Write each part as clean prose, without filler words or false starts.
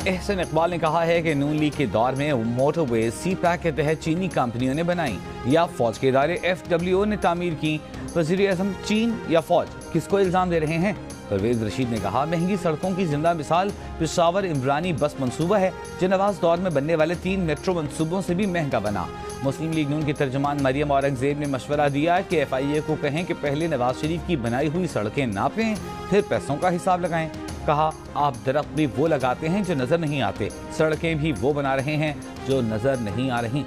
एहसन इकबाल ने कहा है कि नून लीग के दौर में मोटरवे सी पैक के तहत चीनी कंपनियों ने बनाई या फौज के इदारे FWO ने तामीर की। वज़ीर-ए-आज़म चीन या फौज किसको इल्ज़ाम दे रहे हैं? परवेज रशीद ने कहा महंगी सड़कों की जिंदा मिसाल पेशावर इमरानी बस मंसूबा है जो नवाज दौर में बनने वाले 3 मेट्रो मंसूबों से भी महंगा बना। मुस्लिम लीग नून की तर्जुमान मरियम औरंगजेब ने मशवरा दिया कि FIA को कहें कि पहले नवाज शरीफ की बनाई हुई सड़कें नापें फिर पैसों का हिसाब लगाएं। कहा आप दरख्त भी वो लगाते हैं जो नजर नहीं आते, सड़कें भी वो बना रहे हैं जो नजर नहीं आ रही।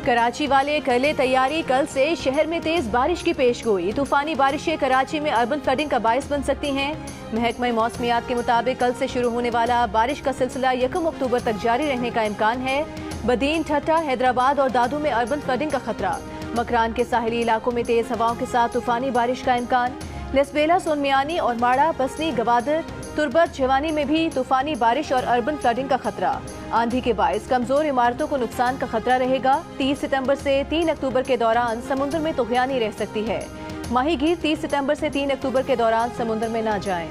कराची वाले कर ले तैयारी, कल से शहर में तेज बारिश की पेशगोई। तूफानी बारिशें कराची में अर्बन फ्लडिंग का बायस बन सकती हैं। महकमा मौसमियात के मुताबिक कल से शुरू होने वाला बारिश का सिलसिला 1 अक्टूबर तक जारी रहने का इम्कान है। बदीन, ठट्टा, हैदराबाद और दादू में अर्बन फ्लडिंग का खतरा। मकरान के साहिली इलाकों में तेज हवाओं के साथ तूफानी बारिश का इम्कान। लसबेला, सोनमियानी और माड़ा, बसनी, गवादर, तुरबत, जवानी में भी तूफानी बारिश और अर्बन फ्लडिंग का खतरा। आंधी के बायस कमजोर इमारतों को नुकसान का खतरा रहेगा। 30 सितंबर से 3 अक्टूबर के दौरान समुद्र में तुग़यानी रह सकती है। माहीगीर 30 सितंबर से 3 अक्टूबर के दौरान समुद्र में ना जाएं।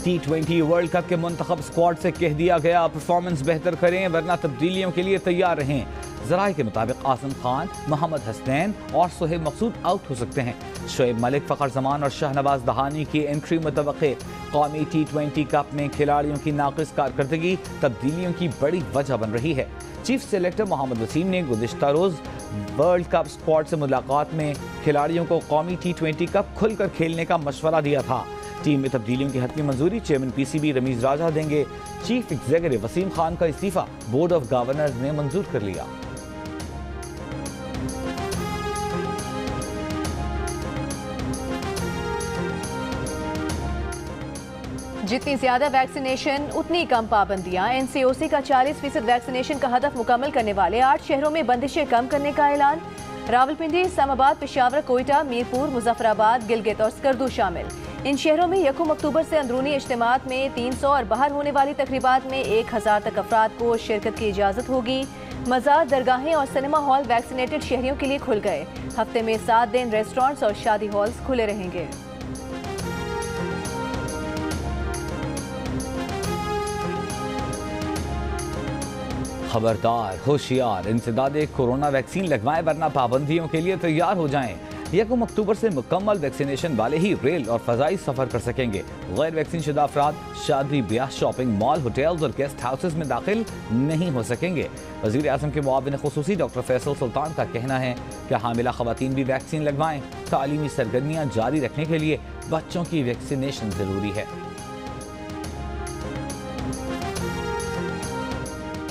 T20 वर्ल्ड कप के मुंतखब स्क्वाड से कह दिया गया परफॉर्मेंस बेहतर करें वरना तब्दीलियों के लिए तैयार रहें। ज़राए के मुताबिक आसिम खान, मोहम्मद हसनैन और सोहेब मकसूद आउट हो सकते हैं। शोएब मलिक, फ़खर जमान और शाहनवाज दहानी की एंट्री मुतवक्के। कौमी T20 कप में खिलाड़ियों की नाक़िस कारकर्दगी तब्दीलियों की बड़ी वजह बन रही है। चीफ सेलेक्टर मोहम्मद वसीम ने गुज़िश्ता रोज़ वर्ल्ड कप स्क्वाड से मुलाकात में खिलाड़ियों को कौमी T20 कप खुलकर खेलने का मशवरा दिया था। टीम में तब्दीलियों की हतमी मंजूरी चेयरमैन PCB रमीज राजा देंगे। चीफ एग्जीक्यूटिव वसीम खान का इस्तीफा बोर्ड ऑफ गवर्नर्स ने मंजूर कर लिया। जितनी ज्यादा वैक्सीनेशन उतनी कम पाबंदियां। NCOC का 40% वैक्सीनेशन का हदफ मुकम्मल करने वाले 8 शहरों में बंदिशें कम करने का ऐलान। रावलपिंडी, इस्लामाबाद, पेशावर, कोयटा, मीरपुर, मुजफ्फराबाद, गिलगित और स्कर्दू शामिल। इन शहरों में 1 अक्टूबर से अंदरूनी इज्तिमात में 300 और बाहर होने वाली तकरीबात में 1000 तक अफराद को शिरकत की इजाज़त होगी। मज़ार, दरगाहें और सिनेमा हॉल वैक्सीनेटेड शहरियों के लिए खुल गए। हफ्ते में 7 दिन रेस्टोरेंट्स और शादी हॉल्स खुले रहेंगे। खबरदार, होशियार, इंसदादे कोरोना वैक्सीन लगवाएं वरना पाबंदियों के लिए तैयार हो जाएं। 1 अक्टूबर से मुकम्मल वैक्सीनेशन वाले ही रेल और फजाई सफर कर सकेंगे। गैर वैक्सीन शुदा अफराद शादी, ब्याह, शॉपिंग मॉल, होटल्स और गेस्ट हाउसेज में दाखिल नहीं हो सकेंगे। वज़ीर आज़म के मुआविन खुसूसी डॉक्टर फैसल सुल्तान का कहना है कि हामिला खवातीन भी वैक्सीन लगवाएं। तालीमी सरगर्मियाँ जारी रखने के लिए बच्चों की वैक्सीनेशन जरूरी है।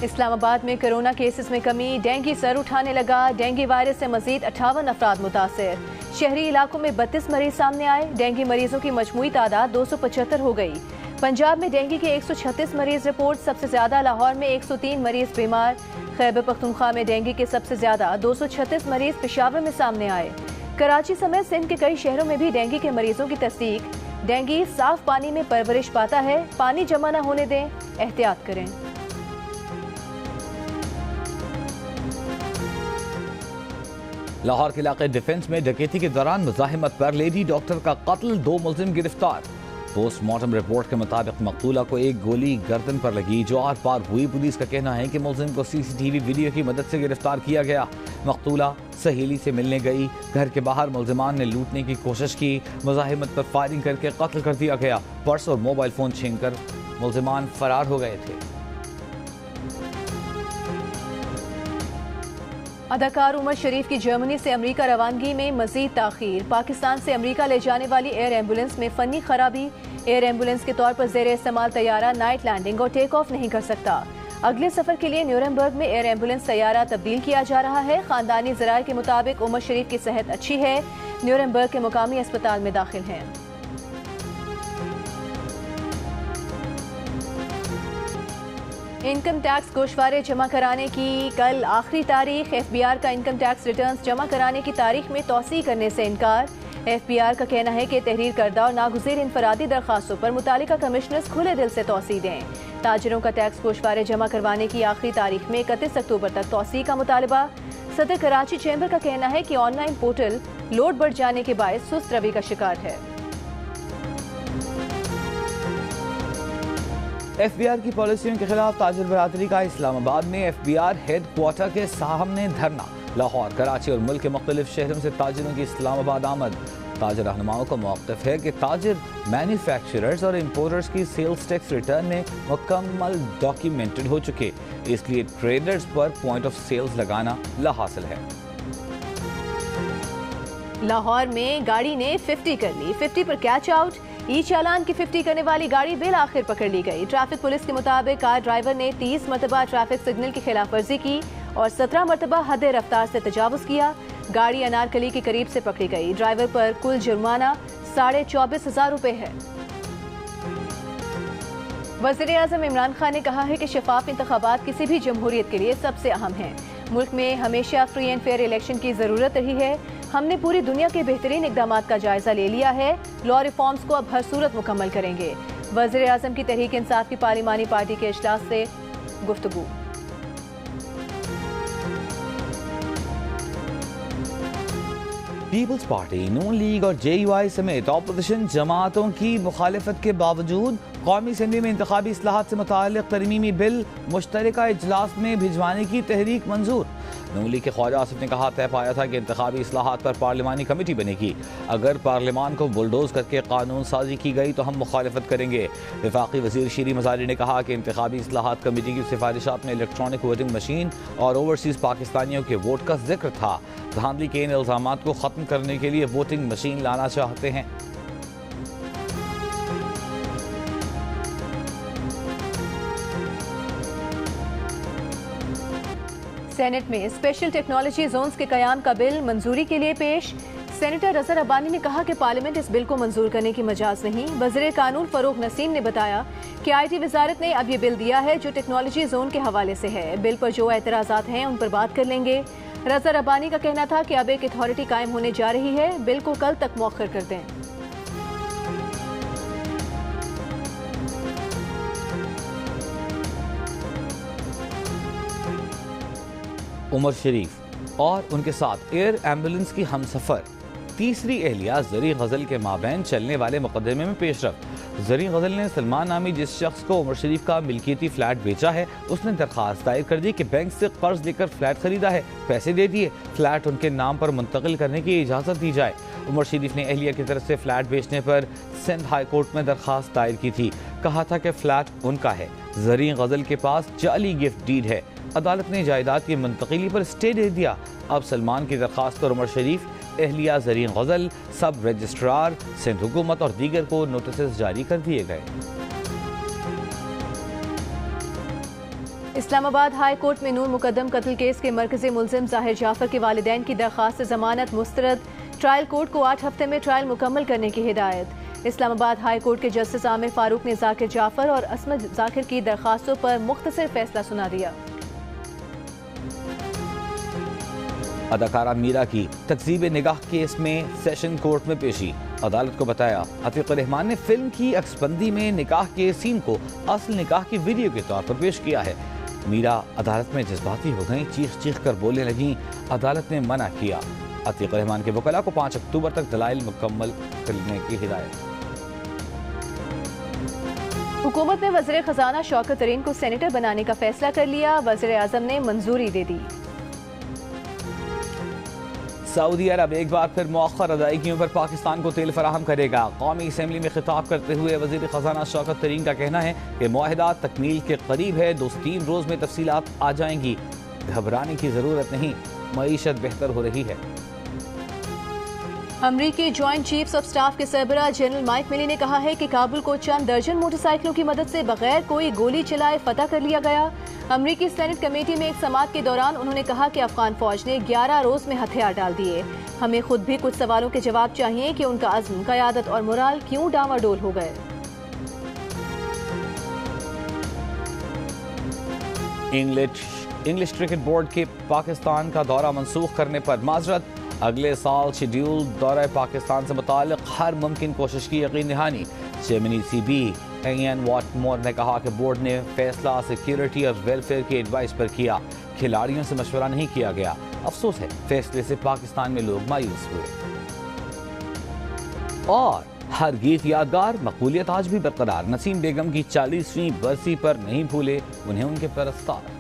इस्लामाबाद में कोरोना केसेस में कमी, डेंगू सर उठाने लगा। डेंगू वायरस से मजीद 58 अफराद मुतासर। शहरी इलाकों में 32 मरीज सामने आए। डेंगू मरीजों की मजमूई तादाद 275 हो गई। पंजाब में डेंगू के 136 मरीज रिपोर्ट, सबसे ज्यादा लाहौर में 103 मरीज बीमार। खैबर पख्तूनख्वा में डेंगू के सबसे ज्यादा 236 मरीज पेशावर में सामने आए। कराची समेत सिंध के कई शहरों में भी डेंगू के मरीजों की तस्दीक। डेंगू साफ पानी में परवरिश पाता है, पानी जमा न होने दें, एहतियात करें। लाहौर के इलाके डिफेंस में डकैती के दौरान मुजाहिमत पर लेडी डॉक्टर का कत्ल, 2 मुलजिम गिरफ्तार। पोस्टमार्टम रिपोर्ट के मुताबिक मकतूला को एक गोली गर्दन पर लगी जो आर पार हुई। पुलिस का कहना है कि मुलजिम को CCTV वीडियो की मदद से गिरफ्तार किया गया। मकतूला सहेली से मिलने गई। घर के बाहर मुलजिमान ने लूटने की कोशिश की। मुजाहिमत पर फायरिंग करके कत्ल कर दिया गया। पर्स और मोबाइल फोन छीनकर मुलजिमान फरार हो गए थे। अदाकार उमर शरीफ की जर्मनी से अमेरिका रवानगी में मजीद ताखीर। पाकिस्तान से अमेरिका ले जाने वाली एयर एम्बुलेंस में फनी खराबी। एयर एम्बुलेंस के तौर पर ज़ेरे इस्तेमाल तैयारा नाइट लैंडिंग और टेक ऑफ नहीं कर सकता। अगले सफर के लिए न्यूरमबर्ग में एयर एम्बुलेंस तैयारा तब्दील किया जा रहा है। खानदानी ज़राए के मुताबिक उमर शरीफ की सेहत अच्छी है, न्यूरमबर्ग के मुकामी अस्पताल में दाखिल हैं। इनकम टैक्स गोशवारे जमा कराने की कल आखिरी तारीख। FBI का इनकम टैक्स रिटर्न्स जमा कराने की तारीख में तौसी करने से इनकार। FBR का कहना है कि तहरीर करदा और नागुज़ीर इनफरादी दरखास्तों पर मुतालिका कमिश्नर्स खुले दिल से तौसी दें। ताजिरों का टैक्स गोशवारे जमा करवाने की आखिरी तारीख में 31 अक्टूबर तक तौसी का मुतालबा। सदर कराची चैम्बर का कहना है कि ऑनलाइन पोर्टल लोड बढ़ जाने के बायस सुस्त रवि का शिकार है। FBR की पॉलिसियों के खिलाफ ताजिर बरादरी का इस्लामाबाद में FBR हेड क्वार्टर के सामने धरना। लाहौर, कराची और मुल्क के मुख्तलिफ शहरों से ताजिरों की इस्लामाबाद आमद। ताजिर रहनुमाओं का मौक़िफ़ है कि ताजिर मैन्युफैक्चरर्स और इम्पोर्टर्स की सेल्स टैक्स रिटर्न में मुकम्मल डॉक्यूमेंटेड हो चुके, इसलिए ट्रेडर्स पर पॉइंट ऑफ सेल्स लगाना लाहासिल है। लाहौर में गाड़ी ने 50 कर ली, 50 पर कैच आउट। ई चालान की 50 करने वाली गाड़ी बिल आखिर पकड़ ली गई। ट्रैफिक पुलिस के मुताबिक कार ड्राइवर ने 30 मरतबा ट्रैफिक सिग्नल की खिलाफ वर्जी की और 17 मरतबा हद रफ्तार से तजावुज किया। गाड़ी अनारकली के करीब से पकड़ी गई। ड्राइवर पर कुल जुर्माना 24,500 रुपए है। वज़ीर आज़म इमरान खान ने कहा है कि शफाफ इंतखाबात किसी भी जमहूरियत के लिए सबसे अहम हैं। मुल्क में हमेशा फ्री एंड फेयर इलेक्शन की ज़रूरत रही है। हमने पूरी दुनिया के बेहतरीन इक़दामात का जायजा ले लिया है। लॉ रिफॉर्म्स को अब हर सूरत मुकम्मल करेंगे। वज़ीर आज़म की तहरीक इंसाफ की पार्लिमानी पार्टी के इजलास से गुफ्तगू। पीपल्स पार्टी, नून लीग और JUI समेत ऑपोजिशन जमातों की मुखालिफत के बावजूद कौमी असम्बली में इंतखाबी इस्लाहात से मुताल्लिक़ तरमीमी बिल मुश्तरका इजलास में भिजवाने की तहरीक मंजूर। नून लीग के ख्वाजा आसिफ ने कहा, तय पाया था कि इंतखाबी इस्लाहात पर पार्लिमानी कमेटी बनेगी। अगर पार्लिमान को बुलडोज करके कानून साजी की गई तो हम मुखालिफत करेंगे। वफाकी वजीर शीरी मजारी ने कहा कि इंतखाबी इस्लाहात कमेटी की सिफारिशात में इलेक्ट्रॉनिक वोटिंग मशीन और ओवरसीज़ पाकिस्तानियों के वोट का जिक्र था। धांधली के इन इल्ज़ामात को ख़त्म करने के लिए वोटिंग मशीन लाना चाहते हैं। सेनेट में स्पेशल टेक्नोलॉजी जोन्स के कयाम का बिल मंजूरी के लिए पेश। सेनेटर रज़ा रब्बानी ने कहा कि पार्लियामेंट इस बिल को मंजूर करने की मजाज नहीं। वज़ीर कानून फरूख नसीम ने बताया कि IT वजारत ने अब ये बिल दिया है जो टेक्नोलॉजी जोन के हवाले से है। बिल पर जो एतराज़ात हैं उन पर बात कर लेंगे। रज़ा रब्बानी का कहना था कि अब एक अथॉरिटी कायम होने जा रही है, बिल को कल तक मौखर कर दें। उमर शरीफ और उनके साथ एयर एम्बुलेंस की हमसफर तीसरी एहलिया ज़री गज़ल के माबैन चलने वाले मुकदमे में पेशरफ। ज़री गज़ल ने सलमान नामी जिस शख्स को उमर शरीफ का मिल्कियती फ्लैट बेचा है, उसने दरख्वास्त दायर कर दी कि बैंक से कर्ज लेकर फ्लैट खरीदा है, पैसे दे दिए, फ्लैट उनके नाम पर मुंतकिल करने की इजाज़त दी जाए। उमर शरीफ ने एहलिया की तरफ से फ्लैट बेचने पर सिंध हाई कोर्ट में दरख्वास्त दायर की थी। कहा था कि फ्लैट उनका है, ज़री गज़ल के पास जाली गिफ्ट डीड है। अदालत ने जायदाद की मुंतकिली पर स्टे दे दिया। अब सलमान की दरख्वास्त पर उमर शरीफ, एहलिया ज़री गज़ल, सब रजिस्ट्रार, सिंध हुकूमत और दीगर को नोटिस जारी कर दिए गए। इस्लामाबाद हाई कोर्ट में नूर मुकदम कत्ल केस के मरकजी मुलजिम जाहिर जाफर के वालिदैन की दरख्वास्त से जमानत मुस्तरद। ट्रायल कोर्ट को 8 हफ्ते में ट्रायल मुकम्मल करने की हिदायत। इस्लामाबाद हाई कोर्ट के जस्टिस आमिर फारूक ने जाकिर जाफर और असमत जाकिर की दरख्वास्तों पर मुख्तसर फैसला सुना दिया। अदाकारा मीरा की तकज़ीब निगाह केस में सेशन कोर्ट में पेशी। अदालत को बताया, अतीक रहमान ने फिल्म की अक्सबंदी में निकाह के सीन को असल निकाह की वीडियो के तौर पर पेश किया है। मीरा अदालत में जज्बाती हो गई, चीख चीख कर बोलने लगी। अदालत ने मना किया। अतीक रहमान के वकला को 5 अक्टूबर तक दलाइल मुकम्मल करने की हिदायत। हुकूमत ने वज़ीर खजाना शौकत तरीन को सेनेटर बनाने का फैसला कर लिया। वज़ीर आज़म ने मंजूरी दे दी। सऊदी अरब एक बार फिर मौखर अदायगियों पर पाकिस्तान को तेल फराहम करेगा। कौमी असम्बली में खिताब करते हुए वज़ीर खजाना शौकत तरीन का कहना है कि मुआहिदा तकमील के करीब है, 2-3 रोज़ में तफसीलात आ जाएंगी। घबराने की ज़रूरत नहीं, मईशत बेहतर हो रही है। अमरीकी जॉइंट चीफ्स ऑफ स्टाफ के सरबराह जनरल माइक मिली ने कहा है कि काबुल को चंद दर्जन मोटरसाइकिलों की मदद से बगैर कोई गोली चलाए फतह कर लिया गया। अमरीकी सेनेट कमेटी में एक समाअत के दौरान उन्होंने कहा कि अफगान फौज ने 11 रोज में हथियार डाल दिए। हमें खुद भी कुछ सवालों के जवाब चाहिए कि उनका अज़्म, क़यादत और मोराल क्यों डामाडोल हो गए। इंग्लिश क्रिकेट बोर्ड के पाकिस्तान का दौरा मंसूख करने पर माजरत। अगले साल शेड्यूल दौरे पाकिस्तान से मुताल्लिक हर मुमकिन कोशिश की यकीन दहानी। चेयरमैन ECB Ian Watmore ने कहा कि बोर्ड ने फैसला सिक्योरिटी और वेलफेयर की एडवाइस पर किया, खिलाड़ियों से मशवरा नहीं किया गया। अफसोस है फैसले से पाकिस्तान में लोग मायूस हुए। और हर गीत यादगार, मकबूलियत आज भी बरकरार। नसीम बेगम की 40वीं बरसी पर नहीं भूले उन्हें उनके परस्तार।